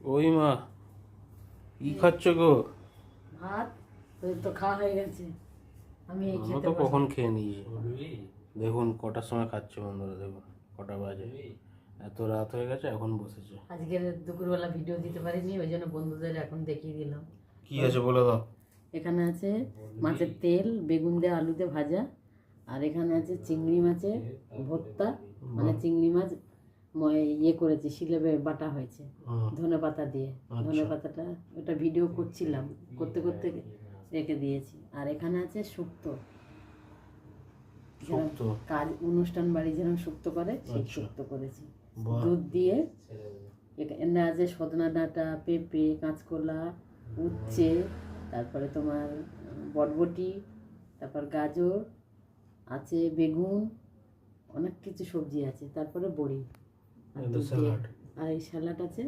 ওই মা, কি খাচ্ছ গো? ভাত তো খাওয়া হয়ে গেছে। আমি এই আমরা খেতে তো বসে কখন খেয়ে নিয়েছি। দেখুন কটার সময় খাচ্ছে বন্ধুরা, দেখুন কটা বাজে, এত রাত হয়ে গেছে এখন বসেছে। আজকের দুপুরবেলা ভিডিও দিতে পারিনি, ওই জন্য বন্ধুদের এখন দেখিয়ে দিলাম। কি আছে বলে দাও। এখানে আছে মাছের তেল, বেগুন দিয়ে আলু দিয়ে ভাজা, আর এখানে আছে চিংড়ি মাছের ভর্তা, মানে চিংড়ি মাছ ইয়ে করেছি, শিলে বাটা হয়েছে ধনে পাতা দিয়ে। ধনে পাতাটা ওটা ভিডিও করছিলাম, করতে করতে রেখে দিয়েছি। আর এখানে আছে শুক্তো, শুক্তো? কাজ অনুষ্ঠান বাড়ি যেরকম শুক্তো করে সেই শুক্তো করেছি দুধ দিয়ে। এখানে আছে সজনা ডাঁটা, পেঁপে, কাঁচকলা, উচ্ছে, তারপরে তোমার বটবটি, তারপর গাজর আছে, বেগুন, অনেক কিছু সবজি আছে, তারপরে বড়ি আর দুধ দিয়ে। আর এই স্যালাড আছে,